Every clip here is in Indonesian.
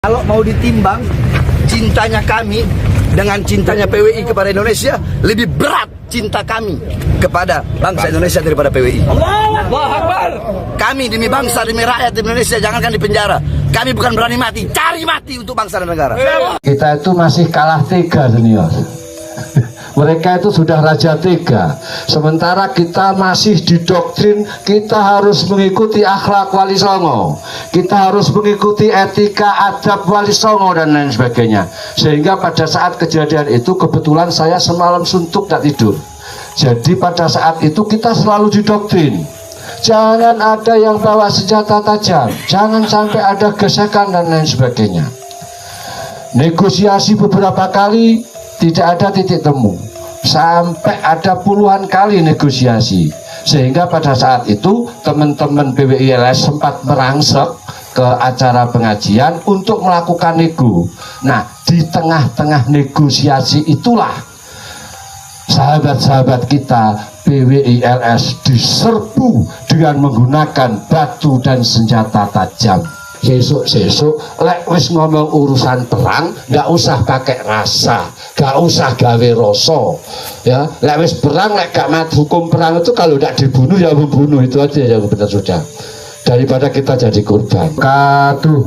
Kalau mau ditimbang cintanya kami dengan cintanya PWI kepada Indonesia, lebih berat cinta kami kepada bangsa Indonesia daripada PWI. Allahu Akbar. Kami demi bangsa, demi rakyat Indonesia, jangankan di penjara. Kami bukan berani mati, cari mati untuk bangsa dan negara. Kita itu masih kalah tega, senior. Mereka itu sudah raja tega. Sementara kita masih didoktrin kita harus mengikuti akhlak Wali Songo, kita harus mengikuti etika adab Wali Songo dan lain sebagainya. Sehingga pada saat kejadian itu kebetulan saya semalam suntuk tak tidur. Jadi pada saat itu kita selalu didoktrin, jangan ada yang bawa senjata tajam, jangan sampai ada gesekan dan lain sebagainya. Negosiasi beberapa kali tidak ada titik temu, sampai ada puluhan kali negosiasi, sehingga pada saat itu teman-teman PWI-LS sempat merangsek ke acara pengajian untuk melakukan nego. Nah, di tengah-tengah negosiasi itulah sahabat-sahabat kita PWI-LS diserbu dengan menggunakan batu dan senjata tajam. Sesuk lek wis ngomong urusan perang nggak usah pakai rasa, nggak usah gawe rasa, ya. Lek wis perang, lek gak mat hukum perang itu kalau tidak dibunuh ya membunuh, itu aja yang benar sudah, daripada kita jadi korban. Katuh.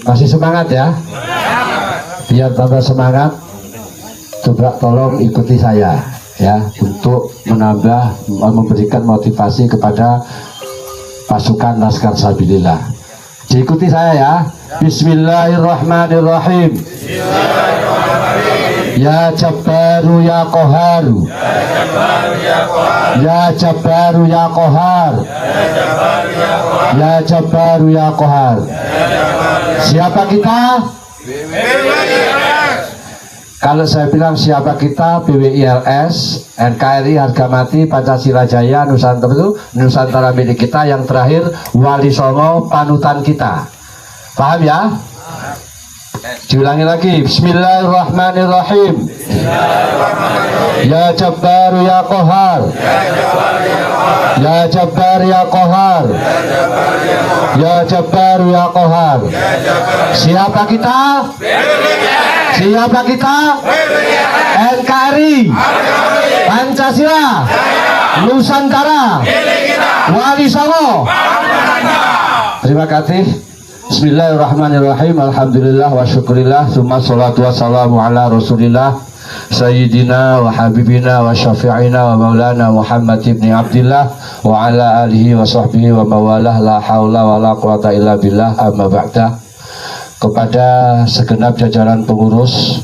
Masih semangat ya? Biar tambah semangat, coba tolong ikuti saya ya, untuk menambah, memberikan motivasi kepada pasukan Laskar Sabilillah. Diikuti saya ya. Bismillahirrahmanirrahim. Ya Jabbaru ya Qaharu, ya Jabbaru ya Qahar, ya Jabbaru ya Qahar. Siapa kita? Kalau saya bilang siapa kita, PWI-LS, NKRI, harga mati, Pancasila Jaya, Nusantara itu Nusantara milik kita. Yang terakhir Wali Songo, panutan kita. Paham ya? Diulangi lagi. Bismillahirrahmanirrahim. Ya Jabbar ya Qahar, ya Jabbar ya Qahar, ya Jabbar ya Qahar. Siapa kita? Siapa kita? NKRI, Pancasila, Nusantara, Wali Songo. Terima kasih. Bismillahirrahmanirrahim. Alhamdulillah wa syukurillah, summa salatu wassalamu ala rasulillah Sayyidina wa habibina wa syafi'ina wa maulana Muhammad ibn Abdillah wa ala alihi wa sahbihi wa mawalah, la hawla wa la quwata illa billah, amma ba'da. Kepada segenap jajaran pengurus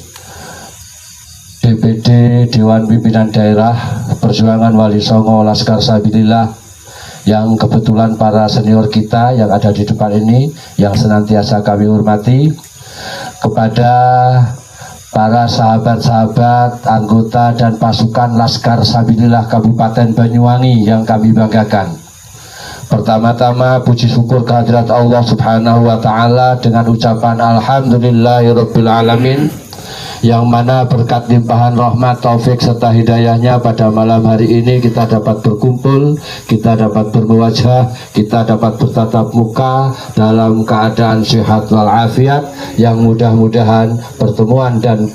DPD Dewan Pimpinan Daerah Perjuangan Wali Songo Laskar Sabilillah, yang kebetulan para senior kita yang ada di depan ini yang senantiasa kami hormati, kepada para sahabat-sahabat anggota dan pasukan Laskar Sabilillah Kabupaten Banyuwangi yang kami banggakan. Pertama-tama puji syukur kehadirat Allah Subhanahu wa Ta'ala dengan ucapan Alhamdulillahirabbil alamin, yang mana berkat limpahan rahmat, taufik serta hidayahnya pada malam hari ini kita dapat berkumpul, kita dapat bermuwajah, kita dapat bertatap muka dalam keadaan sehat walafiat, yang mudah-mudahan pertemuan dan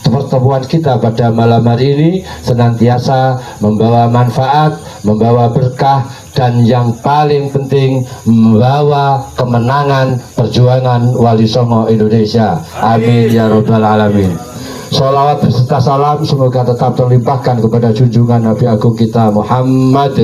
pertemuan kita pada malam hari ini senantiasa membawa manfaat, membawa berkah, dan yang paling penting membawa kemenangan perjuangan Wali Songo Indonesia. Amin ya rabbal alamin. Sholawat beserta salam semoga tetap terlimpahkan kepada junjungan Nabi Agung kita Muhammad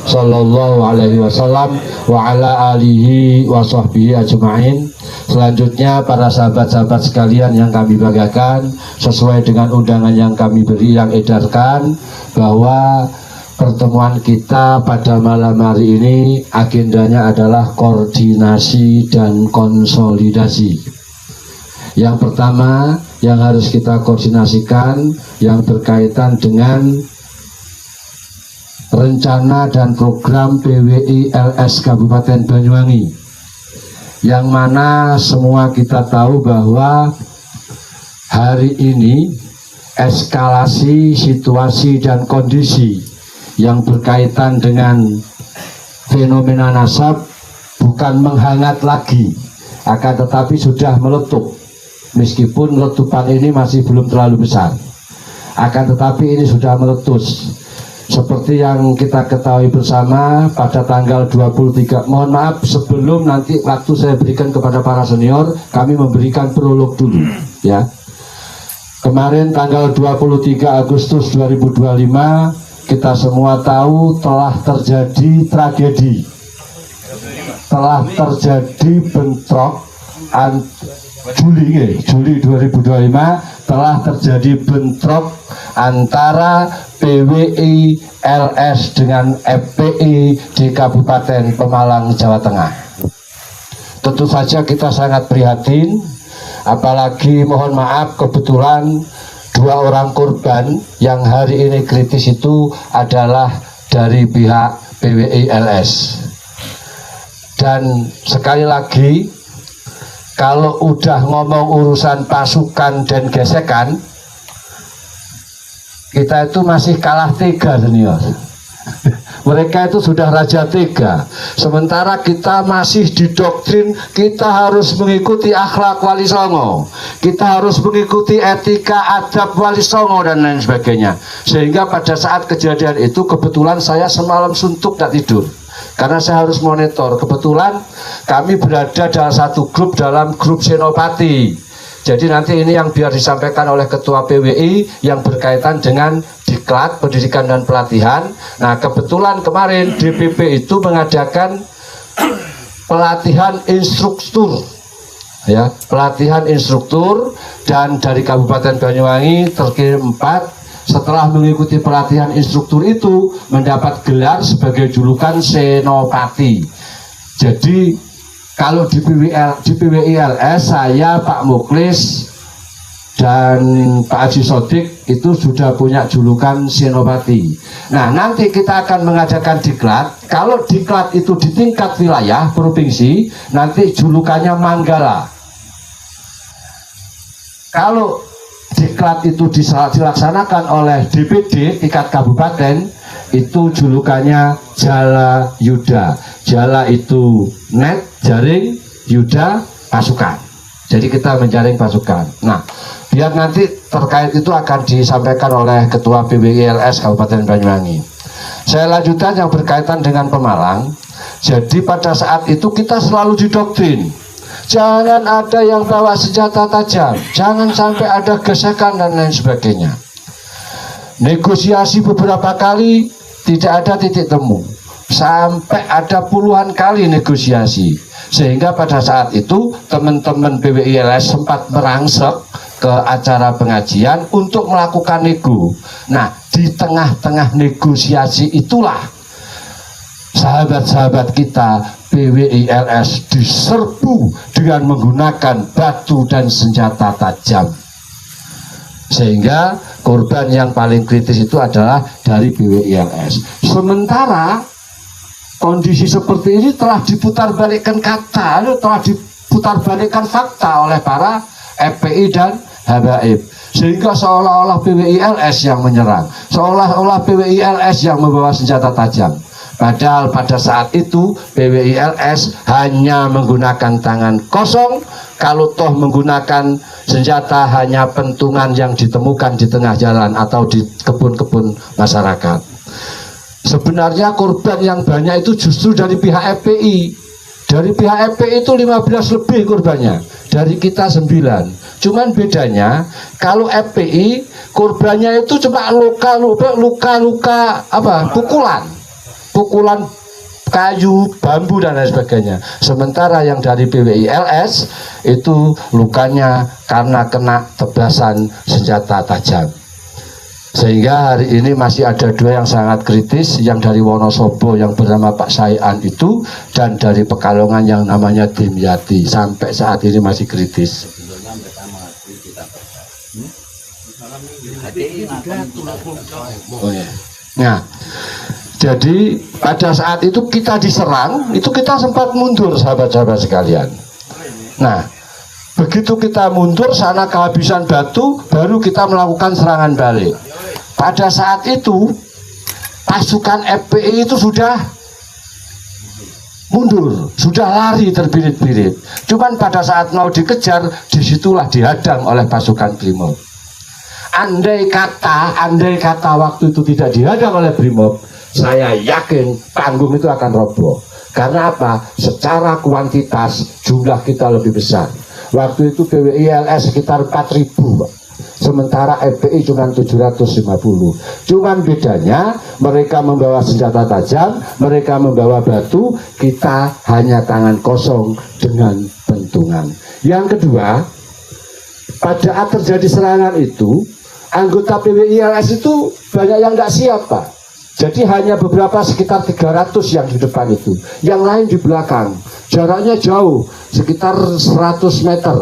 sallallahu alaihi wasallam wa ala alihi wa sahbihi ajma'in. Selanjutnya para sahabat-sahabat sekalian yang kami banggakan, sesuai dengan undangan yang kami beri, yang edarkan, bahwa pertemuan kita pada malam hari ini agendanya adalah koordinasi dan konsolidasi. Yang pertama yang harus kita koordinasikan yang berkaitan dengan rencana dan program PWI-LS Kabupaten Banyuwangi, yang mana semua kita tahu bahwa hari ini eskalasi situasi dan kondisi yang berkaitan dengan fenomena nasab bukan menghangat lagi, akan tetapi sudah meletup. Meskipun letupan ini masih belum terlalu besar, akan tetapi ini sudah meletus. Seperti yang kita ketahui bersama pada tanggal 23, mohon maaf sebelum nanti waktu saya berikan kepada para senior, kami memberikan prolog dulu ya. Kemarin tanggal 23 Agustus 2025 kita semua tahu telah terjadi tragedi, telah terjadi bentrok Juli 2025 telah terjadi bentrok antara PWI LS dengan FPI di Kabupaten Pemalang, Jawa Tengah. Tentu saja kita sangat prihatin, apalagi mohon maaf kebetulan 2 orang korban yang hari ini kritis itu adalah dari pihak PWI LS. Dan sekali lagi, kalau udah ngomong urusan pasukan dan gesekan, kita itu masih kalah tega senior. Mereka itu sudah raja tega, sementara kita masih didoktrin kita harus mengikuti akhlak Wali Songo, kita harus mengikuti etika adab Wali Songo dan lain sebagainya. Sehingga pada saat kejadian itu kebetulan saya semalam suntuk tak tidur, karena saya harus monitor. Kebetulan kami berada dalam satu grup, dalam grup Senopati. Jadi nanti ini yang biar disampaikan oleh Ketua PWI yang berkaitan dengan Diklat Pendidikan dan Pelatihan. Nah kebetulan kemarin DPP itu mengadakan pelatihan instruktur, ya, pelatihan instruktur, dan dari Kabupaten Banyuwangi terkirim 4. Setelah mengikuti pelatihan instruktur itu mendapat gelar sebagai julukan Senopati. Jadi kalau di PWILS saya, Pak Muklis dan Pak Haji Sodik itu sudah punya julukan Senopati. Nah nanti kita akan mengadakan diklat. Kalau diklat itu di tingkat wilayah provinsi, nanti julukannya Manggala. Kalau diklat itu dilaksanakan oleh DPD tingkat kabupaten, itu julukannya Jala Yuda. Jala itu net, jaring, Yuda pasukan. Jadi kita menjaring pasukan. Nah, biar nanti terkait itu akan disampaikan oleh Ketua PWILS Kabupaten Banyuwangi. Saya lanjutkan yang berkaitan dengan Pemalang. Jadi pada saat itu kita selalu didoktrin, jangan ada yang bawa senjata tajam, jangan sampai ada gesekan dan lain sebagainya. Negosiasi beberapa kali tidak ada titik temu, sampai ada puluhan kali negosiasi, sehingga pada saat itu teman-teman PWILS sempat merangsek ke acara pengajian untuk melakukan nego. Nah di tengah-tengah negosiasi itulah sahabat-sahabat kita PWILS diserbu dengan menggunakan batu dan senjata tajam, sehingga korban yang paling kritis itu adalah dari PWILS. Sementara kondisi seperti ini telah diputarbalikkan fakta oleh para FPI dan Habaib, sehingga seolah-olah PWILS yang menyerang, seolah-olah PWILS yang membawa senjata tajam. Padahal pada saat itu PWILS hanya menggunakan tangan kosong. Kalau toh menggunakan senjata hanya pentungan yang ditemukan di tengah jalan atau di kebun-kebun masyarakat. Sebenarnya korban yang banyak itu justru dari pihak FPI. Dari pihak FPI itu 15 lebih korbannya, dari kita 9. Cuman bedanya kalau FPI korbannya itu cuma luka-luka apa? Pukulan kayu, bambu dan lain sebagainya. Sementara yang dari PWILS itu lukanya karena kena tebasan senjata tajam. Sehingga hari ini masih ada 2 yang sangat kritis, yang dari Wonosobo yang bernama Pak Saian itu, dan dari Pekalongan yang namanya Dimyati, sampai saat ini masih kritis. Nah, jadi pada saat itu kita diserang, itu kita sempat mundur sahabat-sahabat sekalian. Nah, begitu kita mundur, sana kehabisan batu, baru kita melakukan serangan balik. Pada saat itu pasukan FPI itu sudah mundur, sudah lari terbirit-birit. Cuman pada saat mau dikejar, disitulah dihadang oleh pasukan Brimob. Andai kata waktu itu tidak dihadang oleh Brimob, saya yakin panggung itu akan roboh. Karena apa? Secara kuantitas jumlah kita lebih besar. Waktu itu PWI LS sekitar 4.000, sementara FPI cuma 750. Cuman bedanya mereka membawa senjata tajam, mereka membawa batu, kita hanya tangan kosong dengan pentungan. Yang kedua, pada saat terjadi serangan itu, anggota PWI LS itu banyak yang nggak siap, Pak. Jadi hanya beberapa sekitar 300 yang di depan itu, yang lain di belakang. Jaraknya jauh, sekitar 100 meter.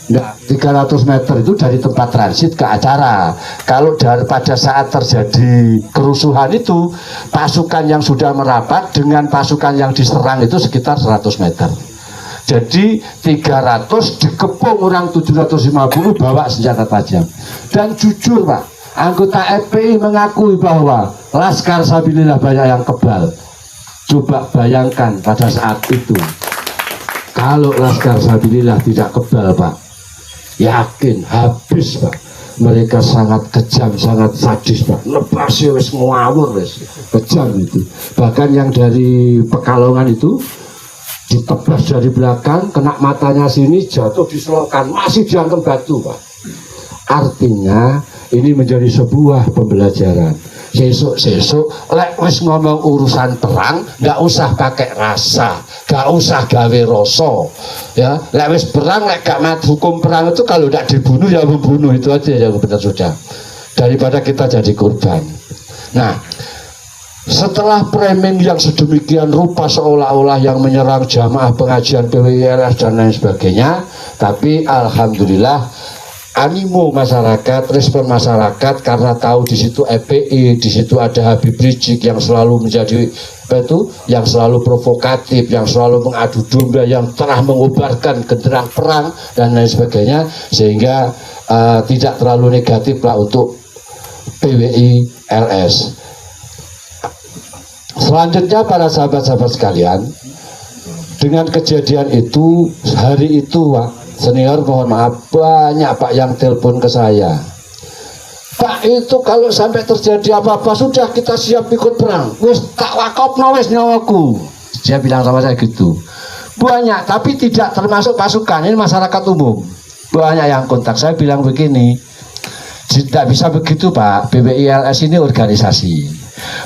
Nah, 300 meter itu dari tempat transit ke acara. Kalau pada saat terjadi kerusuhan itu, pasukan yang sudah merapat dengan pasukan yang diserang itu sekitar 100 meter. Jadi 300 dikepung orang 750 bawa senjata tajam. Dan jujur, Pak, anggota FPI mengakui bahwa Laskar Sabilillah banyak yang kebal. Coba bayangkan pada saat itu, kalau Laskar Sabilillah tidak kebal, Pak, yakin habis, Pak. Mereka sangat kejam, sangat sadis, Pak. Lebasnya wis ngawur, wis kejam itu. Bahkan yang dari Pekalongan itu ditebas dari belakang, kena matanya sini, jatuh di selokan, masih dihantam batu, Pak. Artinya ini menjadi sebuah pembelajaran. Sesuk lek wis ngomong urusan perang, nggak usah pakai rasa, nggak usah gawe rasa, ya. Lek wis perang, lek gak mat hukum perang itu kalau tidak dibunuh ya membunuh, itu aja yang benar sudah. Daripada kita jadi korban. Nah, setelah framing yang sedemikian rupa seolah-olah yang menyerang jamaah pengajian PWILS dan lain sebagainya, tapi alhamdulillah animo masyarakat, respon masyarakat karena tahu di situ FPI, di situ ada Habib Rizik yang selalu menjadi yang selalu provokatif, yang selalu mengadu domba, yang telah mengobarkan genderang perang dan lain sebagainya, sehingga tidak terlalu negatif lah untuk PWI LS. Selanjutnya para sahabat-sahabat sekalian, dengan kejadian itu, hari itu, Pak Senior, mohon maaf, banyak Pak yang telepon ke saya. Pak, itu kalau sampai terjadi apa-apa, sudah kita siap ikut perang. Wis tak wakopno wis nyawaku. Dia bilang sama saya gitu. Banyak, tapi tidak termasuk pasukan, ini masyarakat umum. Banyak yang kontak, saya bilang begini, tidak bisa begitu, Pak. PWILS ini organisasi.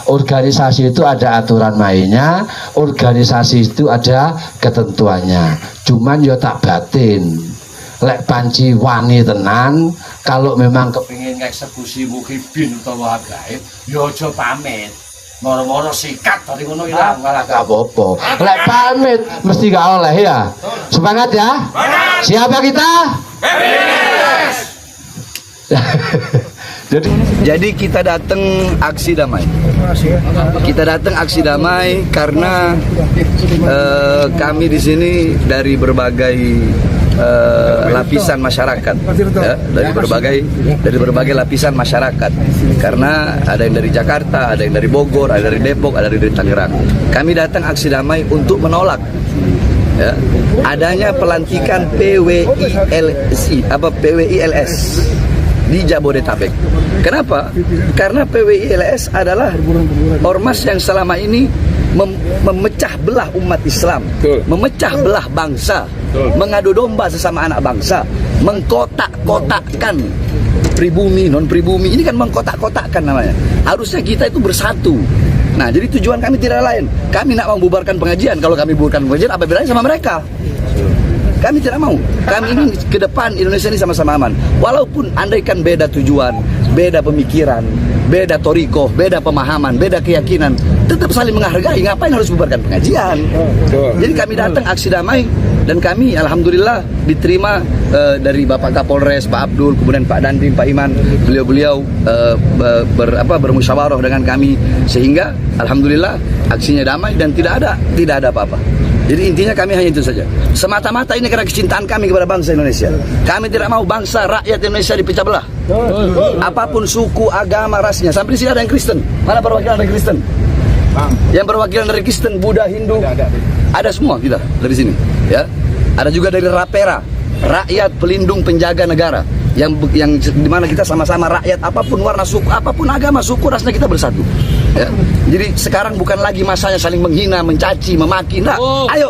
Organisasi itu ada aturan mainnya, organisasi itu ada ketentuannya. Cuman ya tak batin. Lek panci wani tenan, kalau memang kepingin eksekusi muhibin utawa gaib, ya aja pamit. Moro-moro sikat dari ngono ilang malah gak apa-apa. Lek pamit mesti gak oleh ya. Semangat ya. Siapa kita? Jadi kita datang aksi damai. Kita datang aksi damai karena kami di sini dari berbagai lapisan masyarakat, ya, dari berbagai lapisan masyarakat. Karena ada yang dari Jakarta, ada yang dari Bogor, ada dari Depok, ada dari Tangerang. Kami datang aksi damai untuk menolak, ya, adanya pelantikan PWILS di Jabodetabek. Kenapa? Karena PWILS adalah ormas yang selama ini memecah belah umat Islam, memecah belah bangsa, mengadu domba sesama anak bangsa, mengkotak-kotakkan pribumi, non pribumi. Ini kan mengkotak-kotakkan namanya. Harusnya kita itu bersatu. Nah, jadi tujuan kami tidak lain. Kami nak membubarkan pengajian. Kalau kami bubarkan pengajian, apa bedanya sama mereka? Kami tidak mau. Kami ingin ke depan Indonesia ini sama-sama aman. Walaupun andaikan beda tujuan, beda pemikiran, beda torikoh, beda pemahaman, beda keyakinan, tetap saling menghargai. Ngapain harus bubarkan pengajian? Jadi kami datang aksi damai dan kami alhamdulillah diterima dari Bapak Kapolres, Pak Abdul, kemudian Pak Dandim, Pak Iman. Beliau-beliau bermusyawarah dengan kami sehingga alhamdulillah aksinya damai dan tidak ada apa-apa. Jadi intinya kami hanya itu saja. Semata-mata ini karena kecintaan kami kepada bangsa Indonesia. Kami tidak mau bangsa rakyat Indonesia dipecah belah. Apapun suku, agama, rasnya. Sampai di sini ada yang Kristen. Mana perwakilan dari Kristen? Yang perwakilan dari Kristen, Buddha, Hindu, ada semua kita dari sini. Ya, ada juga dari Rapera, rakyat pelindung penjaga negara, yang dimana kita sama-sama rakyat, apapun warna suku, apapun agama, suku, rasnya kita bersatu. Ya. Jadi sekarang bukan lagi masanya saling menghina, mencaci, memaki. Nah, ayo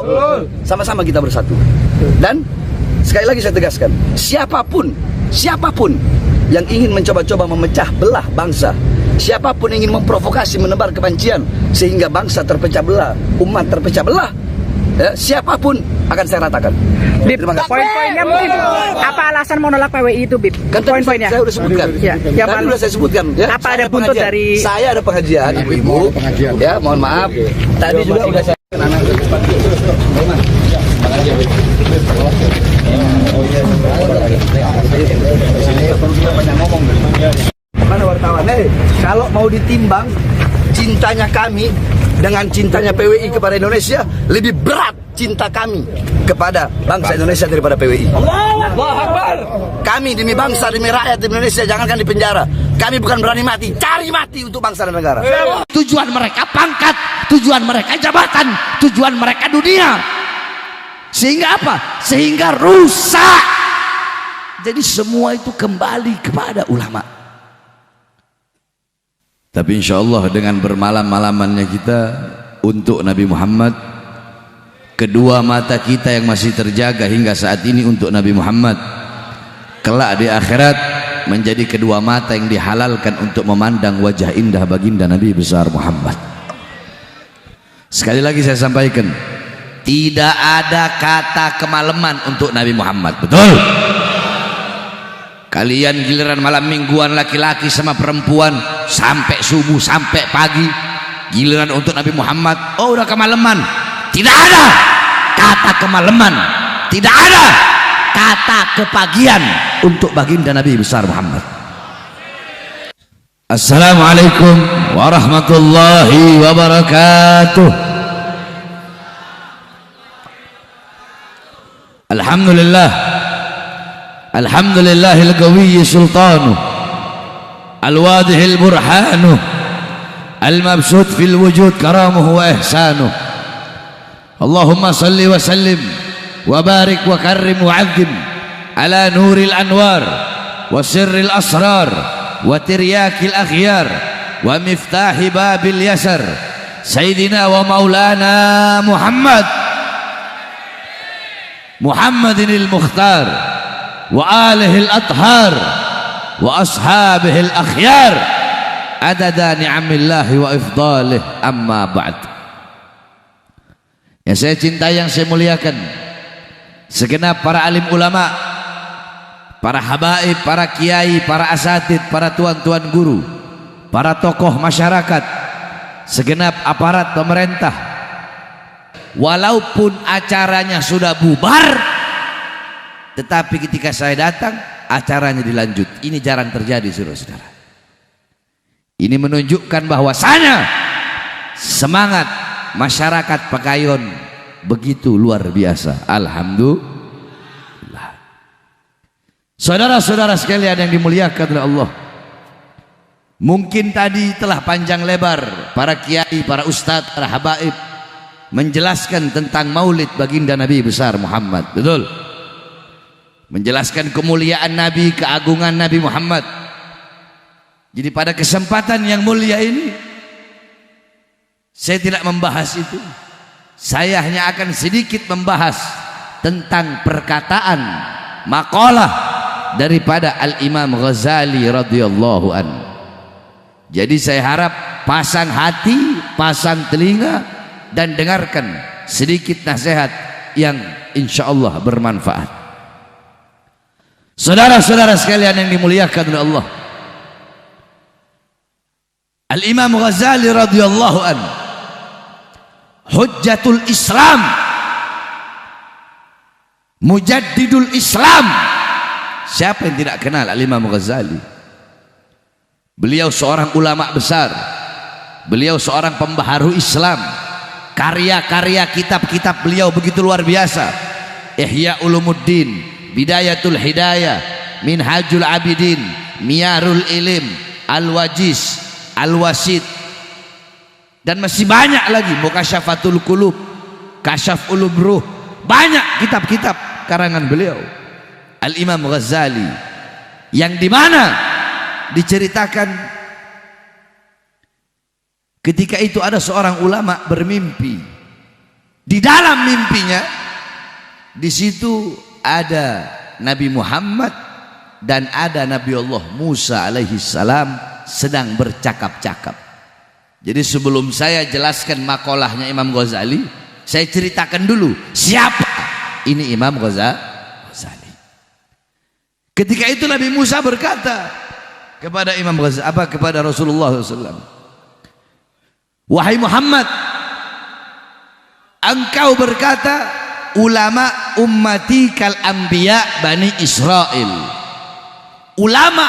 sama-sama kita bersatu. Dan sekali lagi saya tegaskan, siapapun yang ingin mencoba-coba memecah belah bangsa, siapapun ingin memprovokasi, menebar kebencian sehingga bangsa terpecah belah, umat terpecah belah, ya, siapapun akan saya ratakan. Bib, poin-poinnya mungkin apa alasan mau nolak PWI itu, Bib? Kan Poin-poinnya. saya udah sebutkan. Ya, Tadi udah saya sebutkan. Ya, apa ada buntut dari? Saya ada pengajian, ibu-ibu. Ya, mohon maaf. Tadi juga udah saya. Mana wartawan? Kalau mau ditimbang cintanya kami dengan cintanya PWI kepada Indonesia, lebih berat cinta kami kepada bangsa Indonesia daripada PWI. Allahu Akbar. Kami demi bangsa, demi rakyat Indonesia, jangankan di penjara, kami bukan berani mati, cari mati untuk bangsa dan negara. Tujuan mereka pangkat, tujuan mereka jabatan, tujuan mereka dunia. Sehingga apa? Sehingga rusak. Jadi semua itu kembali kepada ulama. Tapi insya Allah dengan bermalam-malamannya kita untuk Nabi Muhammad, kedua mata kita yang masih terjaga hingga saat ini untuk Nabi Muhammad, kelak di akhirat menjadi kedua mata yang dihalalkan untuk memandang wajah indah baginda Nabi besar Muhammad. Sekali lagi saya sampaikan, tidak ada kata kemalaman untuk Nabi Muhammad. Betul? Kalian giliran malam mingguan laki-laki sama perempuan sampai subuh sampai pagi, giliran untuk Nabi Muhammad, oh udah kemalaman. Tidak ada kata kemalaman, tidak ada kata kepagian untuk baginda Nabi besar Muhammad. Assalamualaikum warahmatullahi wabarakatuh. Alhamdulillah, alhamdulillahil qawiyyi sultanu, al-wadihil burhanu, al-mabsut fil wujud karamuhu wa ihsanuh. Allahumma salli wa sallim wa barik wa karrim wa azim ala nuril anwar wa sirril asrar wa tiryakil akhyar wa miftahi babil yasar sayyidina wa maulana Muhammadinil Mukhtar wa alihil athhar wa ashabihil akhyar adada ni'amillahi wa ifdalih, amma ba'd. Yang saya cintai, yang saya muliakan, segenap para alim ulama, para habaib, para kiai, para asatid, para tuan-tuan guru, para tokoh masyarakat, segenap aparat pemerintah, walaupun acaranya sudah bubar, tetapi ketika saya datang acaranya dilanjut. Ini jarang terjadi, saudara-saudara. Ini menunjukkan bahwasanya semangat masyarakat Pekayon begitu luar biasa. Alhamdulillah. Saudara-saudara sekalian yang dimuliakan oleh Allah, mungkin tadi telah panjang lebar para kiai, para ustadz, para habaib menjelaskan tentang maulid baginda Nabi besar Muhammad. Betul? Menjelaskan kemuliaan Nabi, keagungan Nabi Muhammad. Jadi pada kesempatan yang mulia ini saya tidak membahas itu. Saya hanya akan sedikit membahas tentang perkataan maqalah daripada Al-Imam Ghazali radhiyallahu an. Jadi saya harap pasang hati, pasang telinga, dan dengarkan sedikit nasihat yang insya Allah bermanfaat. Saudara-saudara sekalian yang dimuliakan oleh Allah, Al-Imam Ghazali radhiyallahu an, Hujjatul Islam, Mujaddidul Islam. Siapa yang tidak kenal Al-Imam Ghazali? Beliau seorang ulama besar, beliau seorang pembaharu Islam. Karya-karya kitab-kitab beliau begitu luar biasa. Ihya Ulumuddin, Bidayatul Hidayah, Minhajul Abidin, Miyarul Ilim, Al-Wajiz, Al-Wasid, Dan masih banyak lagi, Mukasyafatul Qulub, Kasyaf Ulum Ruh, banyak kitab-kitab karangan beliau Al-Imam Ghazali, yang dimana diceritakan ketika itu ada seorang ulama bermimpi. Di dalam mimpinya, di situ ada Nabi Muhammad dan ada Nabi Allah Musa alaihi salam sedang bercakap-cakap. Jadi sebelum saya jelaskan makolahnya Imam Ghazali, saya ceritakan dulu siapa ini Imam Ghazali. Ketika itu Nabi Musa berkata kepada Imam Ghazali, kepada Rasulullah SAW, wahai Muhammad, engkau berkata ulama ummati kal anbiya bani Israel. Ulama,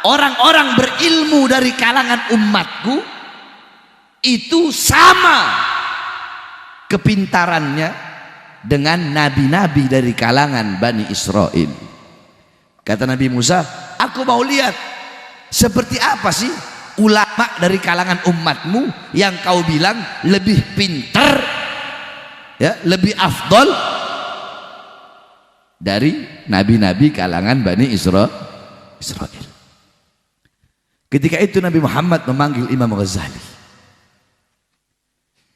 orang-orang berilmu dari kalangan umatku itu sama kepintarannya dengan nabi-nabi dari kalangan Bani Israel. Kata Nabi Musa, aku mau lihat seperti apa sih ulama dari kalangan umatmu yang kau bilang lebih pintar, ya, lebih afdol dari nabi-nabi kalangan Bani Israel. Ketika itu Nabi Muhammad memanggil Imam Ghazali.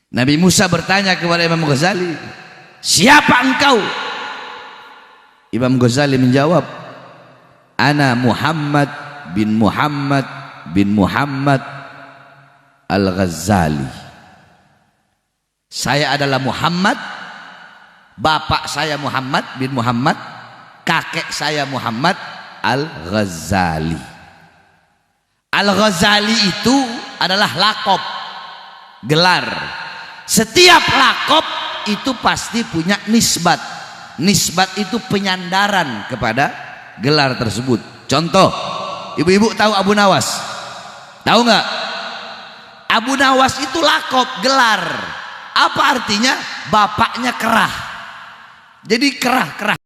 Nabi Musa bertanya kepada Imam Ghazali, siapa engkau? Imam Ghazali menjawab, ana Muhammad bin Muhammad bin Muhammad Al-Ghazali. Saya adalah Muhammad, bapak saya Muhammad bin Muhammad, kakek saya Muhammad Al-Ghazali. Al-Ghazali itu adalah lakop, gelar. Setiap lakop itu pasti punya nisbat. Nisbat itu penyandaran kepada gelar tersebut. Contoh, ibu-ibu tahu Abu Nawas? Tahu nggak? Abu Nawas itu lakop, gelar. Apa artinya? Bapaknya kerah. Jadi kerah